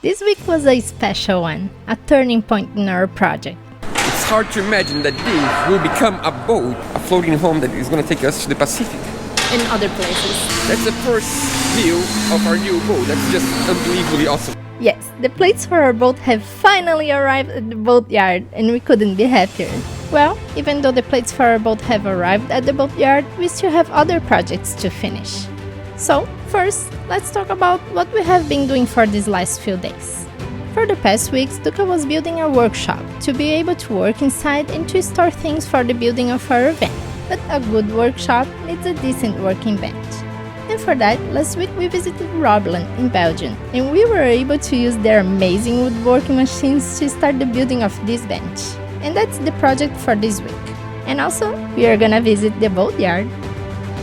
This week was a special one, a turning point in our project. It's hard to imagine that this will become a boat, a floating home that is going to take us to the Pacific. And other places. That's the first view of our new boat. That's just unbelievably awesome. Yes, the plates for our boat have finally arrived at the boatyard, and we couldn't be happier. Well, even though the plates for our boat have arrived at the boatyard, we still have other projects to finish. So, first, let's talk about what we have been doing for these last few days. For the past weeks, Duca was building a workshop to be able to work inside and to store things for the building of our event. But a good workshop needs a decent working bench. And for that, last week we visited Roberta in Belgium, and we were able to use their amazing woodworking machines to start the building of this bench. And that's the project for this week. And also, we are gonna visit the boatyard.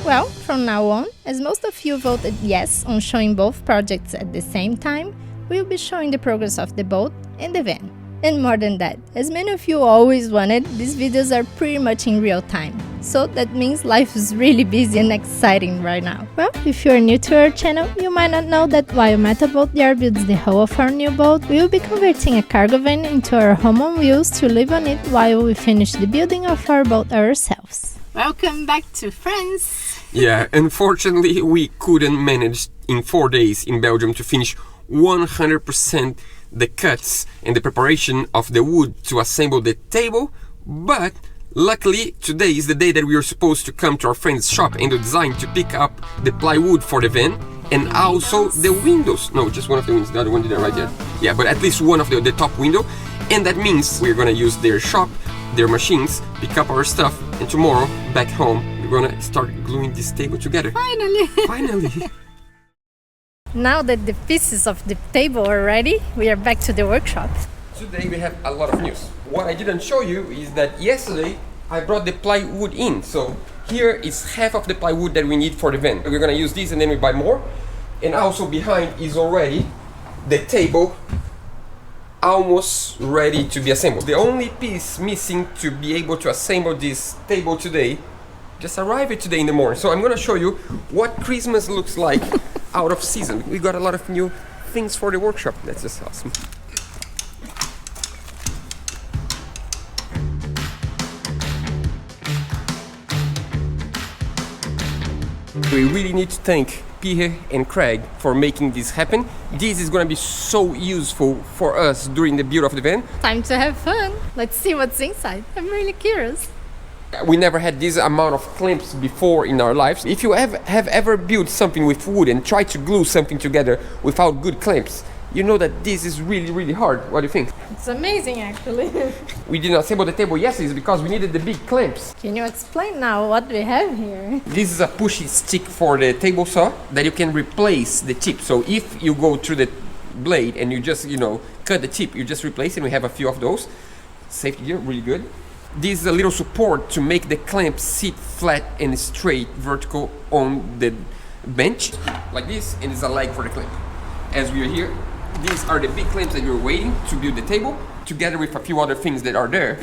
Well, from now on, as most of you voted yes on showing both projects at the same time, we'll be showing the progress of the boat and the van. And more than that, as many of you always wanted, these videos are pretty much in real time. So that means life is really busy and exciting right now. Well, if you are new to our channel, you might not know that while Meta Boatyard builds the hull of our new boat, we will be converting a cargo van into our home on wheels to live on it while we finish the building of our boat ourselves. Welcome back to France! Yeah, unfortunately we couldn't manage in 4 days in Belgium to finish 100% the cuts and the preparation of the wood to assemble the table, but luckily today is the day that we are supposed to come to our friend's shop and design to pick up the plywood for the van and also the windows. No, just one of the windows, the other one didn't right yet. Yeah, but at least one of the top window, and that means we're gonna use their shop, their machines, pick up our stuff, and tomorrow back home we're gonna start gluing this table together. Finally! Finally! Now that the pieces of the table are ready, we are back to the workshop. Today we have a lot of news. What I didn't show you is that yesterday I brought the plywood in. So here is half of the plywood that we need for the van. We're gonna use this and then we buy more. And also behind is already the table almost ready to be assembled. The only piece missing to be able to assemble this table today just arrived today in the morning. So I'm gonna show you what Christmas looks like out of season. We got a lot of new things for the workshop. That's just awesome. We really need to thank Piher and Craig for making this happen. This is going to be so useful for us during the build of the van. Time to have fun. Let's see what's inside. I'm really curious. We never had this amount of clamps before in our lives. If you have ever built something with wood and tried to glue something together without good clamps, you know that this is really, really hard. What do you think? It's amazing, actually. We didn't assemble the table yesterday because we needed the big clamps. Can you explain now what we have here? This is a pushy stick for the table saw that you can replace the tip. So if you go through the blade and you just, cut the tip, you just replace it. We have a few of those. Safety gear, really good. This is a little support to make the clamp sit flat and straight, vertical on the bench, like this, and it's a leg for the clamp. As we are here, these are the big clamps that you're waiting to build the table, together with a few other things that are there.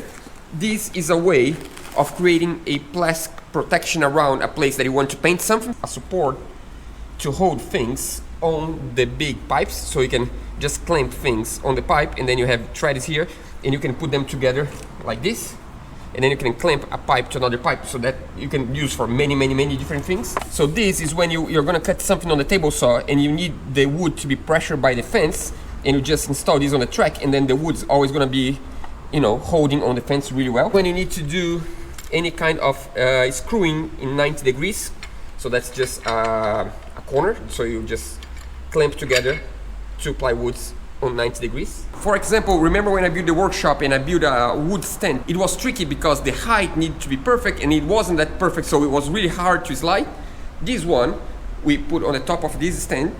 This is a way of creating a plastic protection around a place that you want to paint something, a support to hold things on the big pipes, so you can just clamp things on the pipe, and then you have threads here, and you can put them together like this. And then you can clamp a pipe to another pipe, so that you can use for many different things. So this is when you're gonna cut something on the table saw and you need the wood to be pressured by the fence, and you just install this on the track, and then the wood's always gonna be, holding on the fence really well. When you need to do any kind of screwing in 90 degrees, so that's just a corner, so you just clamp together two plywoods on 90 degrees. For example, remember when I built the workshop and I built a wood stand? It was tricky because the height needed to be perfect and it wasn't that perfect, so it was really hard to slide. This one we put on the top of this stand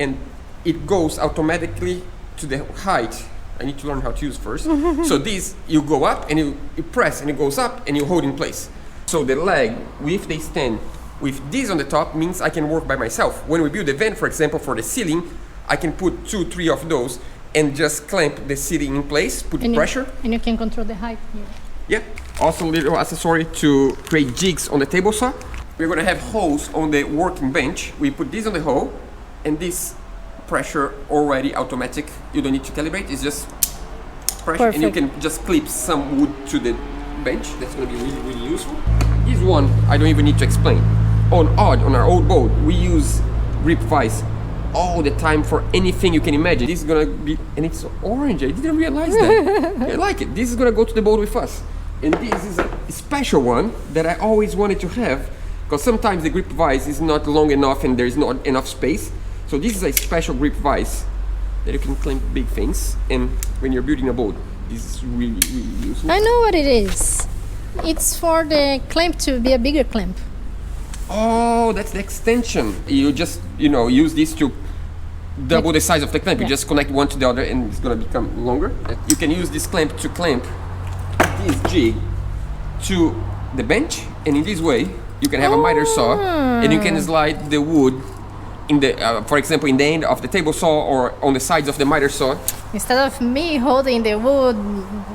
and it goes automatically to the height. I need to learn how to use first. So this, you go up and you press and it goes up and you hold in place. So the leg with the stand with this on the top means I can work by myself. When we build the van, for example, for the ceiling, I can put 2, 3 of those and just clamp the ceiling in place, put pressure. And you can control the height here. Yeah. Also a little accessory to create jigs on the table saw. We're gonna have holes on the working bench. We put this on the hole and this pressure already automatic. You don't need to calibrate. It's just pressure, and you can just clip some wood to the bench. That's going to be really, really useful. This one I don't even need to explain. On our old boat, we use grip vise all the time for anything you can imagine. This is gonna be, and it's orange. I didn't realize that. I like it. This is gonna go to the boat with us. And this is a special one that I always wanted to have, because sometimes the grip vise is not long enough and there's not enough space. So this is a special grip vise that you can clamp big things. And when you're building a boat, this is really, really useful. I know what it is. It's for the clamp to be a bigger clamp. Oh, that's the extension. You just, use this to double the size of the clamp. You just connect one to the other and it's gonna become longer. You can use this clamp to clamp this jig to the bench, and in this way you can have a miter saw and you can slide the wood in the, for example, in the end of the table saw or on the sides of the miter saw. Instead of me holding the wood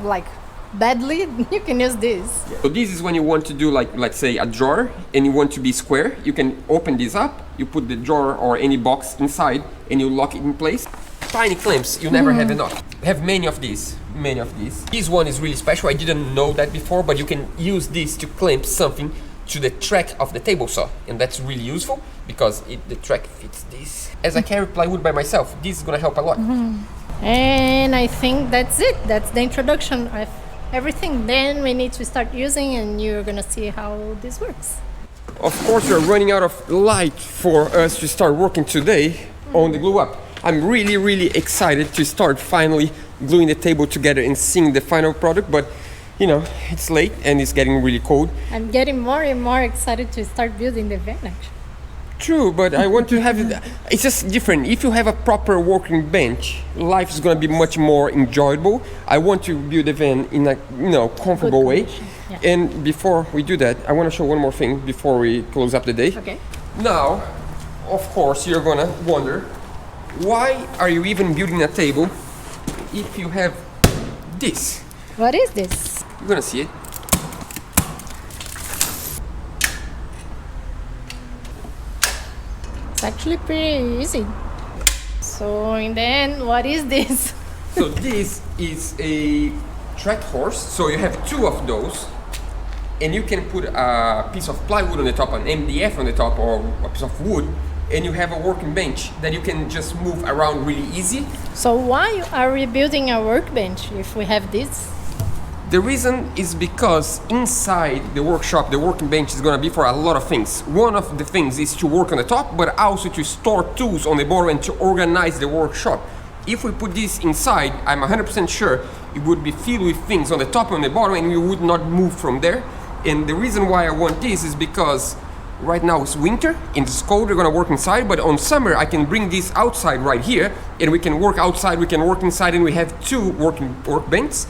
like badly, you can use this. So this is when you want to do, like, let's say a drawer and you want to be square. You can open this up, you put the drawer or any box inside and you lock it in place. Tiny clamps, you never have enough. I have many of these. This one is really special. I didn't know that before, but you can use this to clamp something to the track of the table saw, and that's really useful because the track fits this. As I carry plywood by myself, this is gonna help a lot. And I think that's it. That's the introduction of everything. Then we need to start using, and you're gonna see how this works. Of course, we're running out of light for us to start working today on the glue up. I'm really, really excited to start finally gluing the table together and seeing the final product, but it's late and it's getting really cold. I'm getting more and more excited to start building the van, actually. True, but I want to have it. It's just different. If you have a proper working bench, life is going to be much more enjoyable. I want to build a van in a comfortable way. Yeah. And before we do that, I want to show one more thing before we close up the day. Okay. Now, of course, you're going to wonder, why are you even building a table if you have this? What is this? You're going to see it. It's actually pretty easy. So in the end, what is this? So this is a track horse. So you have two of those, and you can put a piece of plywood on the top, an MDF on the top, or a piece of wood, and you have a working bench that you can just move around really easy. So why are we building a workbench if we have this? The reason is because inside the workshop, the working bench is going to be for a lot of things. One of the things is to work on the top, but also to store tools on the bottom and to organize the workshop. If we put this inside, I'm 100% sure it would be filled with things on the top and on the bottom, and we would not move from there. And the reason why I want this is because right now it's winter and it's cold, we're going to work inside, but on summer I can bring this outside right here and we can work outside, we can work inside, and we have two workbenches.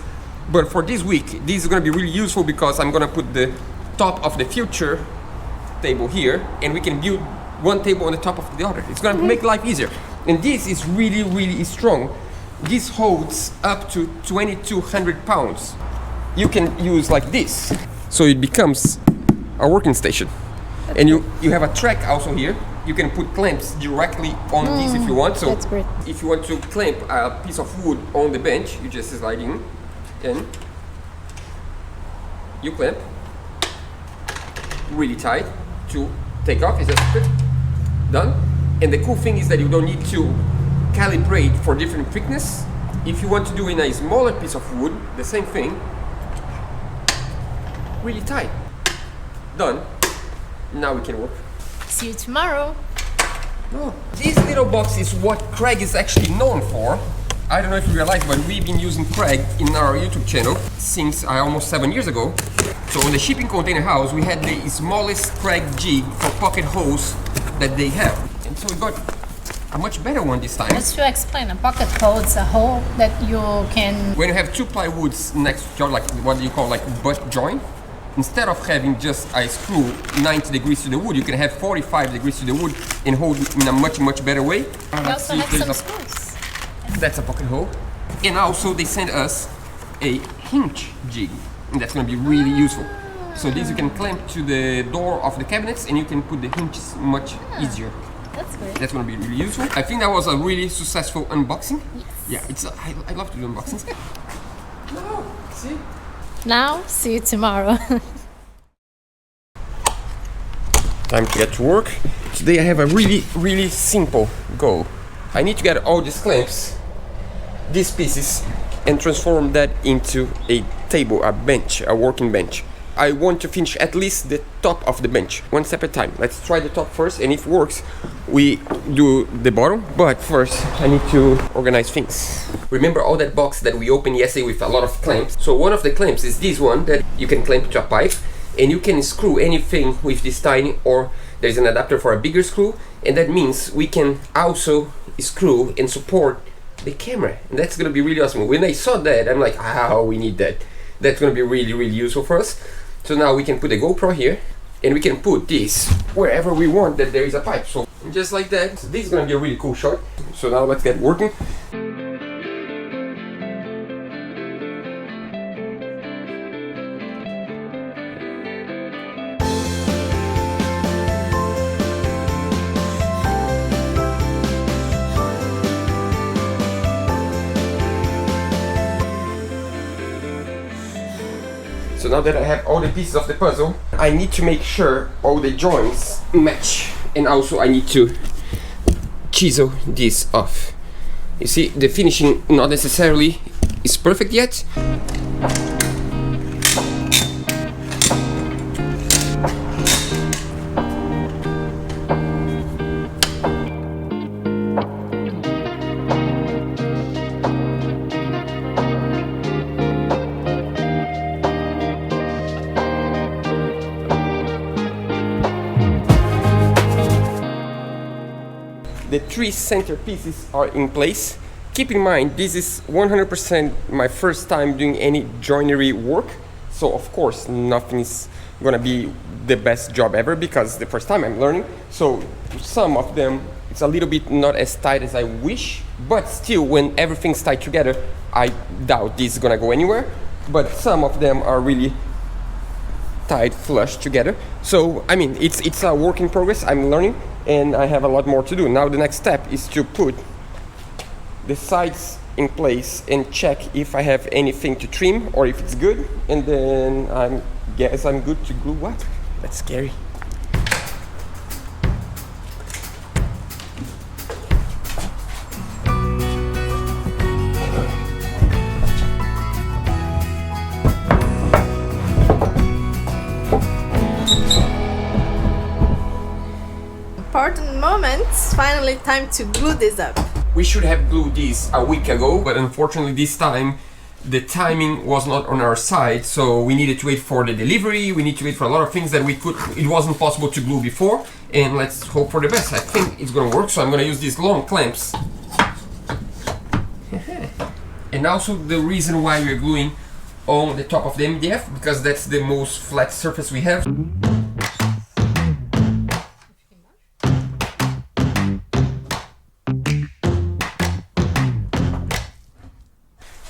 But for this week, this is going to be really useful because I'm going to put the top of the future table here, and we can build one table on the top of the other. It's going to make life easier. And this is really, really strong. This holds up to 2,200 pounds. You can use like this. So it becomes a working station. And you have a track also here. You can put clamps directly on this if you want. So that's great. If you want to clamp a piece of wood on the bench, you just slide in. And you clamp really tight to take off. It's just done. And the cool thing is that you don't need to calibrate for different thickness. If you want to do in a smaller piece of wood, the same thing, really tight. Done. Now we can work. See you tomorrow. Oh, this little box is what Craig is actually known for. I don't know if you realize, but we've been using Craig in our YouTube channel since almost 7 years ago. So on the shipping container house, we had the smallest Craig jig for pocket holes that they have. And so we got a much better one this time. Just to explain, a pocket hole is a hole that you can... When you have two plywoods next to each other, like what you call like butt joint, instead of having just a screw 90 degrees to the wood, you can have 45 degrees to the wood and hold it in a much, much better way. We also have some screws. That's a pocket hole. And also they sent us a hinge jig, and that's going to be really useful. So this you can clamp to the door of the cabinets and you can put the hinges much easier. That's great. That's gonna be really useful. I think that was a really successful unboxing. Yes. Yeah, I love to do unboxings. No, see? Now, see you tomorrow. Time to get to work. Today I have a really simple goal. I need to get all these clamps, these pieces, and transform that into a table, a bench, a working bench. I want to finish at least the top of the bench, one step at a time. Let's try the top first, and if it works, we do the bottom. But first, I need to organize things. Remember all that box that we opened yesterday with a lot of clamps? So one of the clamps is this one that you can clamp to a pipe, and you can screw anything with this tiny, or there's an adapter for a bigger screw, and that means we can also screw and support the camera, and that's gonna be really awesome. When I saw that, I'm like, oh, we need that. That's gonna be really useful for us. So now we can put the GoPro here, and we can put this wherever we want that there is a pipe. So just like that, this is gonna be a really cool shot. So now let's get working. So now that I have all the pieces of the puzzle, I need to make sure all the joints match, and also I need to chisel this off. You see, the finishing not necessarily is perfect yet. The three center pieces are in place. Keep in mind, this is 100% my first time doing any joinery work. So of course, nothing is gonna be the best job ever because the first time I'm learning. So some of them, it's a little bit not as tight as I wish, but still when everything's tied together, I doubt this is gonna go anywhere. But some of them are really tied flush together. So I mean, it's a work in progress. I'm learning, and I have a lot more to do. Now the next step is to put the sides in place and check if I have anything to trim or if it's good, and then I guess I'm good to glue what? That's scary. Important moment. Finally time to glue this up. We should have glued this a week ago, but unfortunately this time the timing was not on our side, so we needed to wait for the delivery, we need to wait for a lot of things that it wasn't possible to glue before, and let's hope for the best. I think it's gonna work, so I'm gonna use these long clamps. And also the reason why we're gluing on the top of the MDF, because that's the most flat surface we have.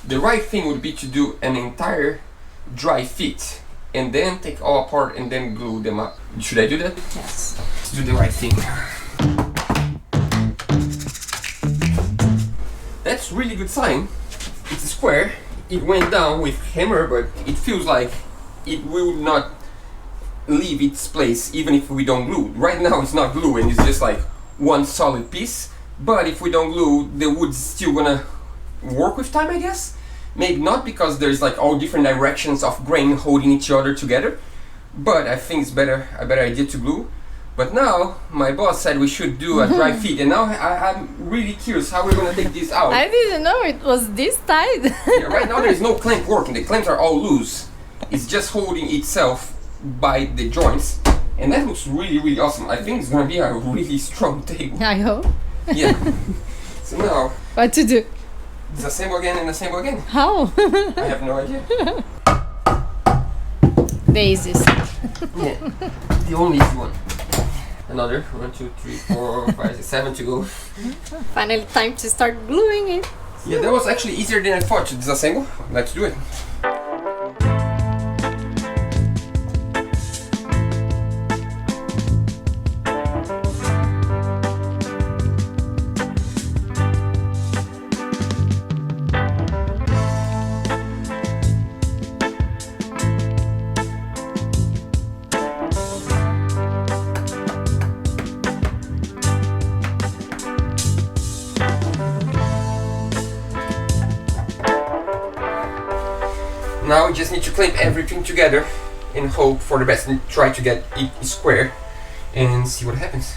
The right thing would be to do an entire dry fit and then take all apart and then glue them up. Should I do that? Yes. Let's do the right thing. That's really good sign. It's a square. It went down with hammer, but it feels like it will not leave its place even if we don't glue. Right now it's not glue and it's just like one solid piece, but if we don't glue, the wood's still gonna work with time, I guess. Maybe not, because there's like all different directions of grain holding each other together, but I think it's a better idea to glue. But now my boss said we should do a dry fit, and now I'm really curious how we're gonna take this out. I didn't know it was this tight. Yeah, right now there's no clamp working, the clamps are all loose. It's just holding itself by the joints, and that looks really awesome. I think it's gonna be a really strong table. I hope. Yeah. So now, What to do? disassemble again and assemble again. How? I have no idea. The easiest. Yeah, the only easy one. Another 1, 2, 3, 4, 5, 6, 7 to go. Finally time to start gluing it. Yeah, that was actually easier than I thought to disassemble. Let's do it. Now we just need to clamp everything together and hope for the best and try to get it square and see what happens.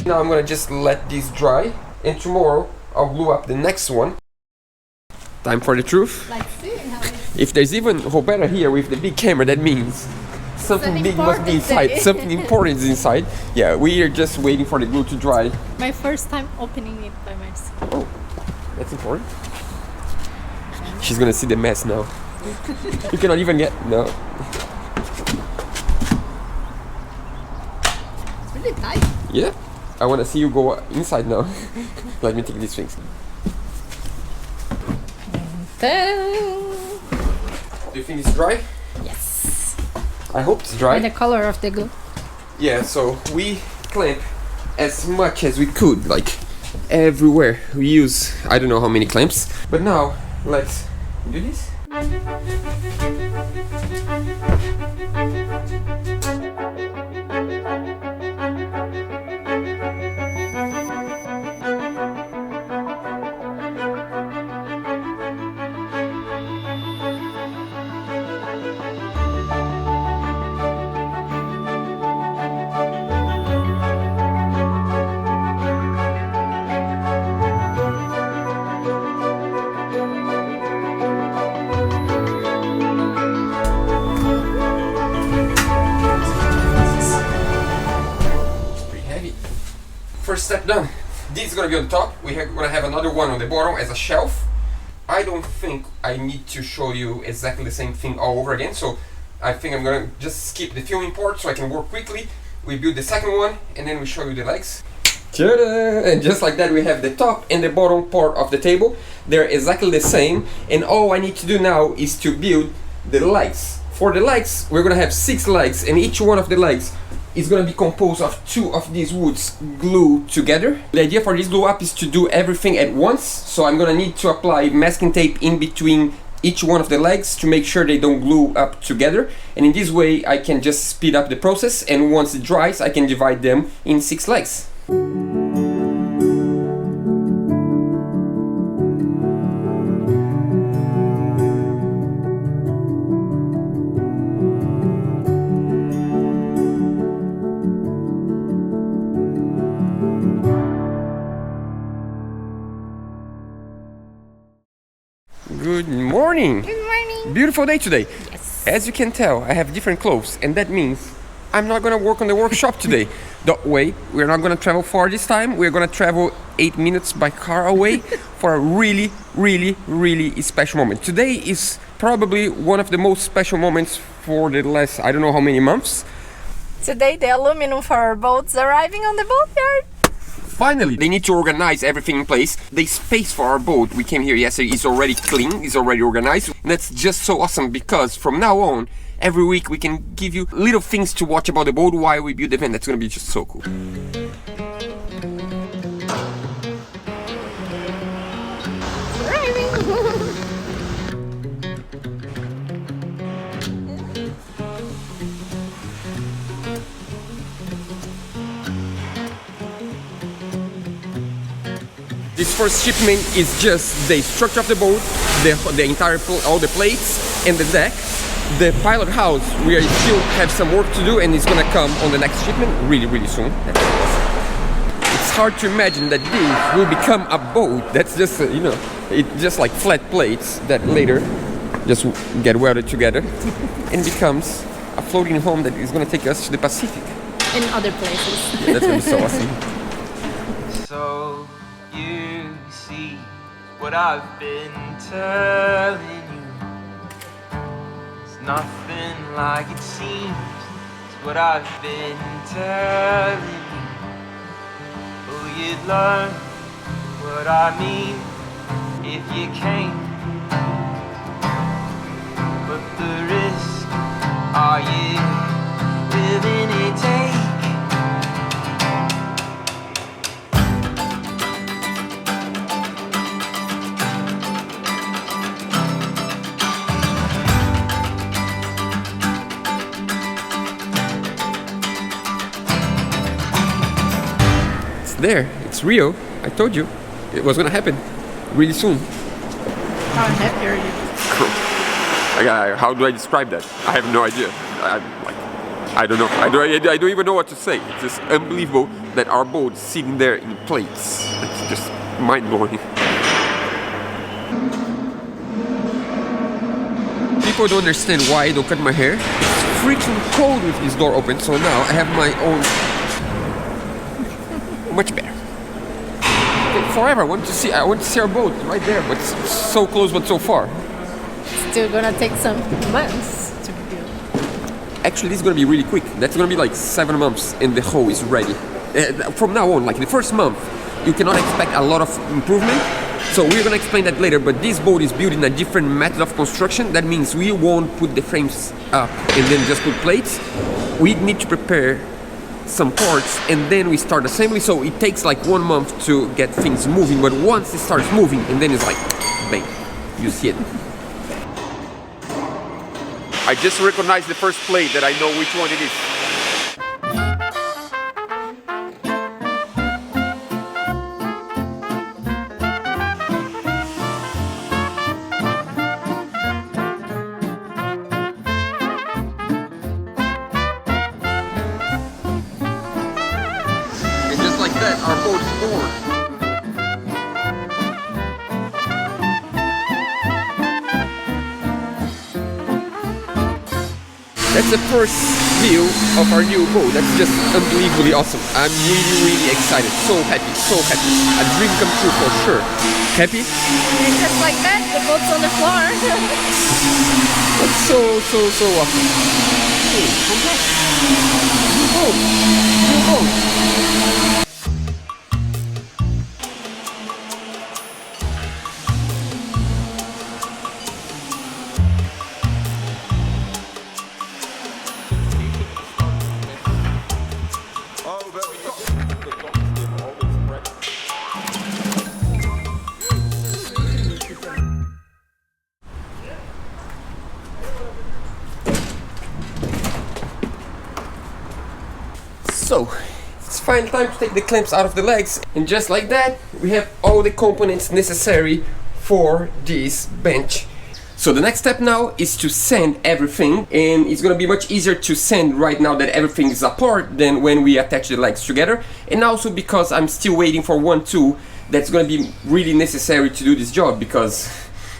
Now I'm gonna just let this dry, and tomorrow I'll glue up the next one. Time for the truth. Like seeing how it's If there's even Roberta here with the big camera, that means something big must be inside. Something important is inside. Yeah, we are just waiting for the glue to dry. my first time opening it by myself. Oh, that's important. She's gonna see the mess now. You cannot even get no. It's really tight. Yeah, I wanna see you go inside now. Let me take these things. Do you think it's dry? Yes. I hope it's dry. And the color of the glue. Yeah, so we clamp as much as we could, like everywhere. We use I don't know how many clamps, but now let's do this. First step done. This is gonna be on top. We're gonna have another one on the bottom as a shelf. I don't think I need to show you exactly the same thing all over again, so I think I'm gonna just skip the filming part so I can work quickly. We build the second one and then we show you the legs. Ta-da! And just like that we have the top and the bottom part of the table. They're exactly the same, and all I need to do now is to build the legs. For the legs, we're gonna have 6 legs, and each one of the legs is gonna be composed of 2 of these woods glued together. The idea for this glue up is to do everything at once, so I'm gonna need to apply masking tape in between each one of the legs to make sure they don't glue up together, and in this way I can just speed up the process, and once it dries I can divide them in 6 legs. Good morning! Good morning. Beautiful day today. Yes. As you can tell, I have different clothes, and that means I'm not gonna work on the workshop today. Don't wait, we're not gonna travel far this time. We're gonna travel 8 minutes by car away for a really, really, really special moment. Today is probably one of the most special moments for the last, I don't know how many months. Today the aluminum for our boat's arriving on the boatyard. Finally, they need to organize everything in place. The space for our boat, we came here yesterday, is already clean, is already organized. And that's just so awesome because from now on, every week we can give you little things to watch about the boat while we build the event. That's gonna be just so cool. This first shipment is just the structure of the boat, the entire all the plates and the deck. The pilot house, we still have some work to do, and it's gonna come on the next shipment really, really soon. It's hard to imagine that this will become a boat. That's just it's just like flat plates that later just get welded together and becomes a floating home that is gonna take us to the Pacific In other places. Yeah, that's gonna be so awesome. So you see what I've been telling you. It's nothing like it seems. It's what I've been telling you. Oh, you'd learn what I mean if you came. But the risk, are you willing to take? there. It's real. I told you it was gonna happen really soon. How happy are you? How do I describe that? I have no idea. I don't know. I don't even know what to say. It's just unbelievable that our boat is sitting there in plates. It's just mind-blowing. People don't understand why I don't cut my hair. It's freaking cold with this door open, so now I have my own. Much better. Forever, I want to see our boat right there, but it's so close, but so far. Still gonna take some months to build. Actually, this is gonna be really quick. That's gonna be like 7 months, and the hull is ready. From now on, like the first month, you cannot expect a lot of improvement. So we're gonna explain that later. But this boat is built in a different method of construction. That means we won't put the frames up and then just put plates. We need to prepare some parts and then we start assembly. So it takes like 1 month to get things moving. But once it starts moving, and then it's like, bang, you see it. I just recognize the first plate that I know which one it is. And just like that, our boat is born. That's the first view of our new boat. That's just unbelievably awesome. I'm really excited. So happy, so happy. A dream come true for sure. Happy? And just like that, the boat's on the floor. That's so awesome. Hey, congrats. New boat. New boat. So, it's finally time to take the clamps out of the legs, and just like that, we have all the components necessary for this bench. So the next step now is to sand everything, and it's gonna be much easier to sand right now that everything is apart than when we attach the legs together. And also because I'm still waiting for one tool that's gonna be really necessary to do this job, because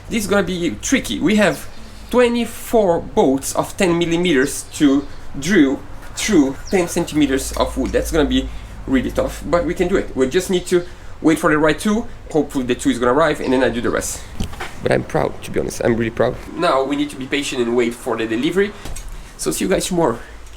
this is gonna be tricky. We have 24 bolts of 10 millimeters to drill through 10 centimeters of wood. That's gonna be really tough, but we can do it. We just need to wait for the right tool. Hopefully the tool is gonna arrive, and then I do the rest. But I'm proud, to be honest. I'm really proud. Now we need to be patient and wait for the delivery. So see you guys tomorrow.